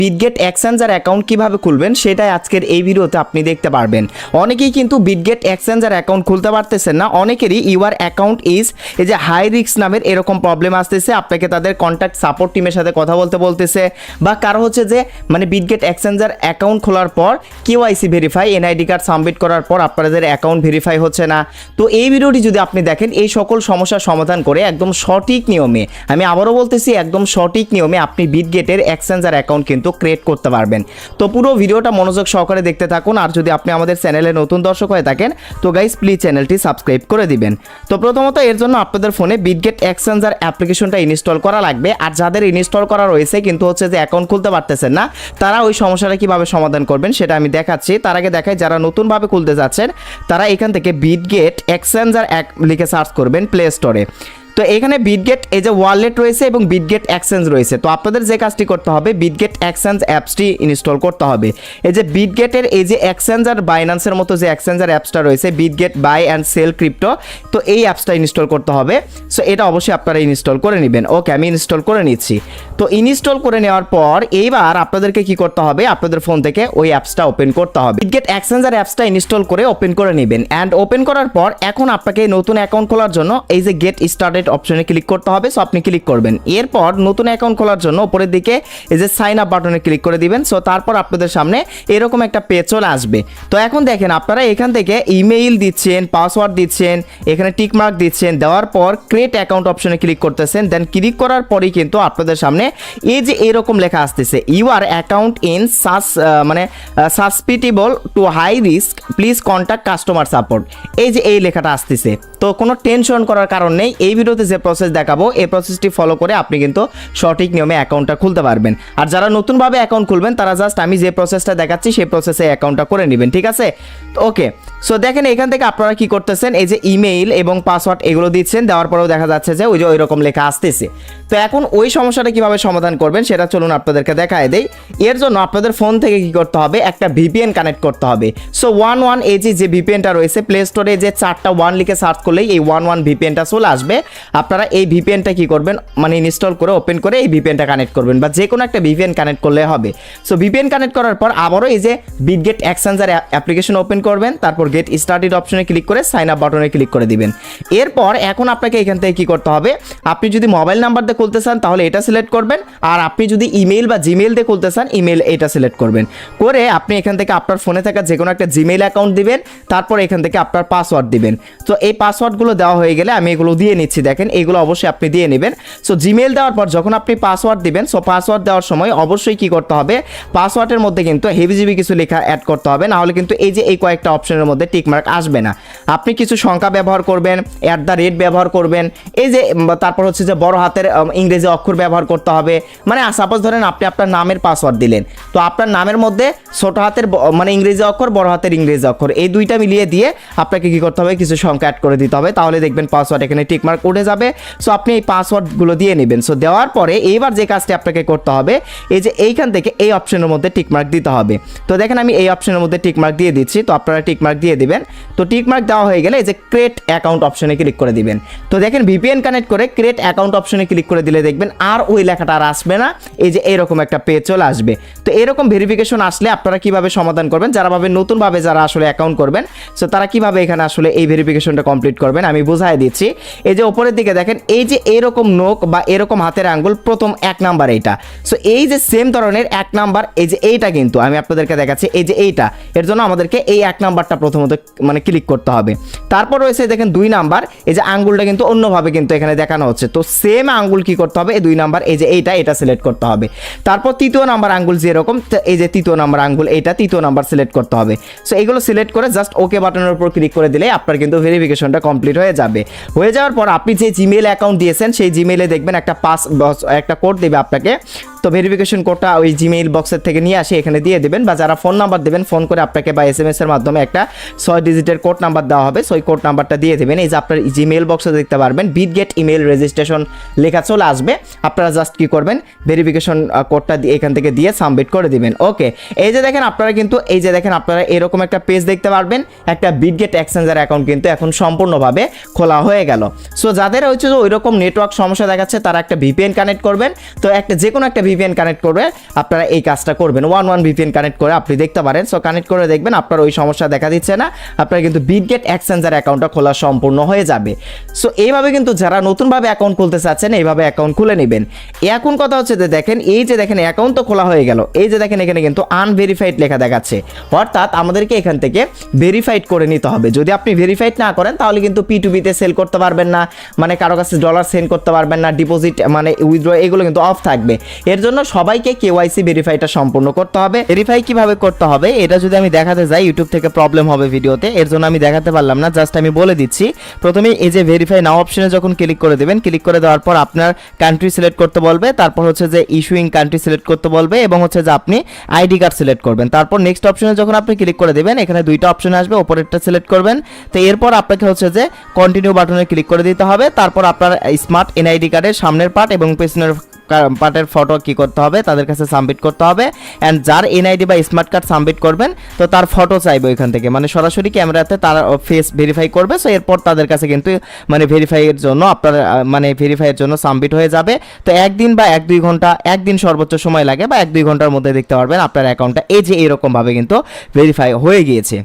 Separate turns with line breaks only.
Bitget exchanger account কিভাবে খুলবেন সেটাই আজকের এই ভিডিওতে আপনি দেখতে পারবেন। অনেকেই কিন্তু বিটগেট এক্সচেঞ্জার অ্যাকাউন্ট খুলতে পারতেছেন না, অনেকেরই ইউর অ্যাকাউন্ট ইজ এই যে হাই রিস্ক নামের এরকম প্রবলেম আসতেছে, আপনাকে তাদের কন্ট্যাক্ট সাপোর্ট টিমের সাথে কথা বলতেছে, বা কারো হচ্ছে যে মানে বিটগেট এক্সচেঞ্জার অ্যাকাউন্ট খোলার পর KYC verify NID card submit করার পর আপনাদের অ্যাকাউন্ট ভেরিফাই হচ্ছে না। তো এই ভিডিওটি যদি আপনি দেখেন এই সকল সমস্যার সমাধান করে একদম সঠিক নিয়মে, আমি আবারও বলতেছি একদম সঠিক নিয়মে আপনি বিটগেটের এক্সচেঞ্জার অ্যাকাউন্ট কিন্তু ক্রিয়েট করতে পারবেন। তো পুরো ভিডিওটা মনোযোগ সহকারে দেখতে থাকুন। আর যদি আপনি আমাদের চ্যানেলে নতুন দর্শক হয়ে থাকেন তো গাইস প্লিজ চ্যানেলটি সাবস্ক্রাইব করে দিবেন। তো প্রথমত এর জন্য আপনাদের ফোনে বিটগেট এক্সচেঞ্জার অ্যাপ্লিকেশনটা ইনস্টল করা লাগবে। আর যাদের ইনস্টল করা রয়েছে কিন্তু হচ্ছে যে অ্যাকাউন্ট খুলতে পারতেছেন না, তারা ওই সমস্যাটা কিভাবে সমাধান করবেন সেটা আমি দেখাচ্ছি। তার আগে দেখাই যারা নতুনভাবে খুলতে যাচ্ছেন তারা এখান থেকে বিটগেট এক্সচেঞ্জার লিখে সার্চ করবেন প্লে স্টোরে। তো এখানে বিটগেট এই যে ওয়ালেট রয়েছে এবং বিটগেট এক্সচেঞ্জ রয়েছে। তো আপনাদের যে কাজটি করতে হবে বিটগেট এক্সচেঞ্জ অ্যাপসটি ইনস্টল করতে হবে। এই যে বিটগেটের এই যে এক্সচেঞ্জার বাইন্যান্সের মতো যে এক্সচেঞ্জার অ্যাপসটা রয়েছে Bitget buy and sell crypto, তো এই অ্যাপসটা ইনস্টল করতে হবে। সো এটা অবশ্যই আপনারা ইনস্টল করে নেবেন। ওকে, আমি ইনস্টল করে নিচ্ছি। তো ইনস্টল করে নেওয়ার পর এইবার আপনাদেরকে কি করতে হবে, আপনাদের ফোন থেকে ওই অ্যাপসটা ওপেন করতে হবে। বিটগেট এক্সচেঞ্জার অ্যাপসটা ইনস্টল করে ওপেন করে নেবেন। অ্যান্ড ওপেন করার পর এখন আপনাকে নতুন অ্যাকাউন্ট খোলার জন্য এই যে গেট স্টার্টেড অপশনে ক্লিক করতে হবে। সো আপনি ক্লিক করবেন। এরপর নতুন অ্যাকাউন্ট খোলার জন্য উপরের দিকে এই যে সাইন আপ বাটনে ক্লিক করে দিবেন। সো তারপর আপনাদের সামনে এরকম একটা পেজ চলে আসবে। তো এখন দেখেন আপনারা এখান থেকে ইমেইল দিচ্ছেন, পাসওয়ার্ড দিচ্ছেন, এখানে টিক মার্ক দিচ্ছেন, দেওয়ার পর ক্রিয়েট অ্যাকাউন্ট অপশনে ক্লিক করতেছেন। দেন ক্লিক করার পরেই কিন্তু আপনাদের সামনে এই যে এরকম লেখা আসতেছে your account in susceptible to high risk, please contact customer support. এই যে এই লেখাটা আসতেছে। তো কোনো টেনশন করার কারণ নেই, এই ভিডিওতে যে প্রসেস দেখাবো এই প্রসেসটি ফলো করে আপনি কিন্তু সঠিক নিয়মে অ্যাকাউন্টটা খুলতে পারবেন। আর যারা নতুনভাবে অ্যাকাউন্ট খুলবেন তারা জাস্ট আমি যে প্রসেসটা দেখাচ্ছি সেই প্রসেসে অ্যাকাউন্টটা করে নেবেন, ঠিক আছে? ওকে, সো দেখেন এখান থেকে আপনারা কি করতেছেন, এই যে ইমেইল এবং পাসওয়ার্ড এগুলো দিচ্ছেন, দেওয়ার পরেও দেখা যাচ্ছে যে ওই যে ওইরকম লেখা আসতেছে। তো এখন ওই সমস্যাটা কিভাবে সমাধান করবেন সেটা চলুন আপনাদেরকে দেখায় দেই। এর জন্য আপনাদের ফোন থেকে কি করতে হবে, একটা ভিপিএন কানেক্ট করতে হবে। সো 11 এই যে ভিপিএনটা রয়েছে প্লে স্টোরে যে 4টা 1 লিখে সার্চ করলেই এই 11 ভিপিএনটা চলে আসবে। আপনারা এই ভিপিএনটা কি করবেন, মানে ইনস্টল করে ওপেন করে এই ভিপিএনটা কানেক্ট করবেন, বা যে কোনো একটা ভিপিএন কানেক্ট করলে হবে। সো ভিপিএন কানেক্ট করার পর আবারও এই যে বিটগেট এক্সচেঞ্জার অ্যাপ্লিকেশন ওপেন করবেন, তারপর গেট স্টার্টেড অপশনে ক্লিক করে সাইন আপ বাটনে ক্লিক করে দিবেন। এরপর এখন আপনাকে এখান থেকে কি করতে হবে, আপনি যদি মোবাইল নাম্বার দিয়ে খুলতে চান তাহলে এটা সিলেক্ট করবেন, আর আপনি যদি ইমেইল বা জিমেইল দিয়ে খুলতে চান ইমেইল এটা সিলেক্ট করবেন। করে আপনি এখান থেকে আপনার ফোনে থাকা যে কোনো একটা জিমেইল অ্যাকাউন্ট দিবেন, তারপর এখান থেকে আপনার পাসওয়ার্ড দিবেন। তো এই পাসওয়ার্ডগুলো দেওয়া হয়ে গেলে আমি এগুলো দিয়ে নিচ্ছি, দেখেন এইগুলো অবশ্যই আপনি দিয়ে নেবেন। সো জিমেইল দেওয়ার পর যখন আপনি পাসওয়ার্ড দিবেন, সো পাসওয়ার্ড দেওয়ার সময় অবশ্যই কি করতে হবে, পাসওয়ার্ডের মধ্যে কিন্তু হেভিজিবি কিছু লেখা অ্যাড করতে হবে, না হলে কিন্তু এই যে এই কয়েকটা অপশনের মধ্যে টিকমার্ক আসবে না। আপনি কিছু সংখ্যা ব্যবহার করবেন, @ ব্যবহার করবেন, এই যে তারপর হচ্ছে যে বড় হাতের ইংরেজি অক্ষর ব্যবহার করতে হবে। মানে সাপোজ ধরেন আপনি আপনার নামের পাসওয়ার্ড দিলেন, তো আপনার নামের মধ্যে ছোট হাতের মানে ইংরেজি অক্ষর, বড় হাতের ইংরেজি অক্ষর এই দুইটা মিলিয়ে দিয়ে আপনাকে কি করতে হবে, কিছু সংখ্যা অ্যাড করে দিতে হবে, তাহলে দেখবেন পাসওয়ার্ড এখানে টিকমার্ক উঠে যাবে। সো আপনি এই পাসওয়ার্ডগুলো দিয়ে নেবেন। সো দেওয়ার পরে এইবার যে কাজটি আপনাকে করতে হবে, এই যে এইখান থেকে এই অপশনের মধ্যে টিকমার্ক দিতে হবে। তো দেখেন আমি এই অপশনের মধ্যে টিকমার্ক দিয়ে দিচ্ছি, তো আপনারা টিকমার্ক দিয়ে দিবেন। তো টিকমার্ক দেওয়া হয়ে গেলে এই যে ক্রিয়েট অ্যাকাউন্ট অপশনে ক্লিক করে দিবেন। তো দেখেন ভিপিএন কানেক্ট করে ক্রিয়েট অ্যাকাউন্ট অপশনে ক্লিক করে দিলে দেখবেন আর ওই লেখাটা আর আসবে না, এই যে এরকম একটা পেজ চলে আসবে। তো এরকম ভেরিফিকেশন আসলে আপনারা কিভাবে সমাধান করবেন, যারা নতুনভাবে যারা আসলে অ্যাকাউন্ট করবেন, সো তারা কিভাবে এখানে আসলে এই ভেরিফিকেশনটা কমপ্লিট করবেন আমি বুঝাই দিচ্ছি। এই যে উপরের দিকে দেখেন এই যে এরকম নোক বা এরকম হাতের আঙ্গুল প্রথম 1 নাম্বার এইটা। সো এই যে সেম ধরনের 1 নাম্বার এই যে এইটা কিন্তু আমি আপনাদেরকে দেখাচ্ছি, এই যে এইটা, এর জন্য আমাদেরকে এই 1 নাম্বারটা প্রথমত মানে ক্লিক করতে হবে। তারপর রয়েছে দেখেন 2 নাম্বার, এই যে আঙ্গুলটা কিন্তু অন্যভাবে কিন্তু এখানে দেখানো হচ্ছে। তো সেম আঙ্গুল কি করতে হবে, এই 2 নাম্বার এই যে এটা সিলেক্ট করতে হবে। তারপর 3য় নাম্বার আঙ্গুল যেরকম, এই যে 3য় নাম্বার আঙ্গুল এইটা 3য় নাম্বার সিলেক্ট করতে হবে। সো এগুলো সিলেক্ট করে জাস্ট ওকে বাটনের উপর ক্লিক করে দিলে আপনার কিন্তু ভেরিফিকেশনটা কমপ্লিট হয়ে যাবে। হয়ে যাওয়ার পর আপনি যে জিমেইল অ্যাকাউন্ট দিয়েছেন সেই জিমেইলে দেখবেন একটা কোড দেবে আপনাকে। তো ভেরিফিকেশন কোডটা ওই জিমেইল বক্সের থেকে নিয়ে আসে এখানে দিয়ে দেবেন, বা যারা ফোন নাম্বার দেবেন ফোন করে আপনাকে বা SMS এর মাধ্যমে একটা 6 ডিজিটের কোড নাম্বার দেওয়া হবে, সো ওই কোড নাম্বারটা দিয়ে দেবেন। এই যে আপনার জিমেইল বক্সে দেখতে পারবেন বিটগেট ইমেল রেজিস্ট্রেশন লেখা চলে আসবে। আপনারা জাস্ট কি করবেন, ভেরিফিকেশন কোডটা এখান থেকে দিয়ে সাবমিট করে দিবেন। ওকে, এই যে দেখেন আপনারা কিন্তু আপনারা এরকম একটা পেজ দেখতে পারবেন, একটা বিটগেট এক্সচেঞ্জার অ্যাকাউন্ট কিন্তু এখন সম্পূর্ণভাবে খোলা হয়ে গেল। সো যাদের হচ্ছে যে ওইরকম নেটওয়ার্ক সমস্যা দেখাচ্ছে তারা একটা ভিপিএন কানেক্ট করবেন। তো যে কোনো একটা ভিপিএন কানেক্ট করবে, আপনারা এই কাজটা করবেন। 1 ভিপিএন কানেক্ট করে আপনি দেখতে পারেন। সো কানেক্ট করে দেখবেন আপনার ওই সমস্যা দেখা দিচ্ছে না, আপনার কিন্তু বিটগেট এক্সচেঞ্জার অ্যাকাউন্টটা খোলা সম্পূর্ণ হয়ে যাবে। সো এইভাবে কিন্তু যারা নতুনভাবে অ্যাকাউন্ট খুলতে চাচ্ছেন এইভাবে অ্যাকাউন্ট খুলে নেবেন। এখন কথা হচ্ছে যে দেখেন এই যে দেখেন অ্যাকাউন্ট তো খোলা হয়ে গেল, এই যে দেখেন এখানে কিন্তু আনভেরিফাইড লেখা দেখাচ্ছে, অর্থাৎ আমাদেরকে এখান থেকে ভেরিফাইড করে নিতে হবে। যদি আপনি ভেরিফাইড না করেন তাহলে কিন্তু P2P-তে সেল করতে পারবেন না, মানে কারো কাছে ডলার সেন্ড করতে পারবেন না, ডিপোজিট মানে উইথড্র এগুলো কিন্তু অফ থাকবে। এর জন্য সবাইকে কেওয়াইসি ভেরিফাইটা সম্পূর্ণ করতে হবে। ভেরিফাই কিভাবে করতে হবে এটা যদি আমি দেখাতে যাই ইউটিউব থেকে প্রবলেম হবে ভিডিওতে, এর জন্য আমি দেখাতে পারলাম না, জাস্ট আমি বলে দিচ্ছি। প্রথমে এই যে ভেরিফাই নাও অপশনে যখন ক্লিক করে দেবেন, ক্লিক করে দেওয়ার পর আপনার কান্ট্রি সিলেক্ট করতে বলবে, তারপর হচ্ছে যে ইস্যুইং কান্ট্রি সিলেক্ট করতে বলবে এবং হচ্ছে যে আপনি আইডি কার্ড সিলেক্ট করবেন। তারপর নেক্সট অপশনে যখন আপনি ক্লিক করে দেবেন, এখানে দুইটা অপশন আসবে, উপরেরটা সিলেক্ট করবেন। তো এরপর আপনাকে হচ্ছে যে কন্টিনিউ বাটনে ক্লিক করে দিতে হবে। তারপর আপনার স্মার্ট এনআইডি কার্ডের সামনের পার্ট এবং পেছনের পার্টের ফটো কি করতে হবে, তাদের কাছে সাবমিট করতে হবে। অ্যান্ড যার এনআইডি বা স্মার্ট কার্ড সাবমিট করবেন তো তার ফটো চাইবে ওইখান থেকে, মানে সরাসরি ক্যামেরাতে তার ফেস ভেরিফাই করবে। সো এরপর তাদের কাছে কিন্তু মানে ভেরিফাইয়ের জন্য আপনার মানে ভেরিফাইয়ের জন্য সাবমিট হয়ে যাবে। তো একদিন বা 1-2 ঘন্টা, একদিন সর্বোচ্চ সময় লাগে বা 1-2 ঘন্টার মধ্যে দেখতে পারবেন আপনার অ্যাকাউন্টটা এই যে এরকমভাবে কিন্তু ভেরিফাই হয়ে গিয়েছে।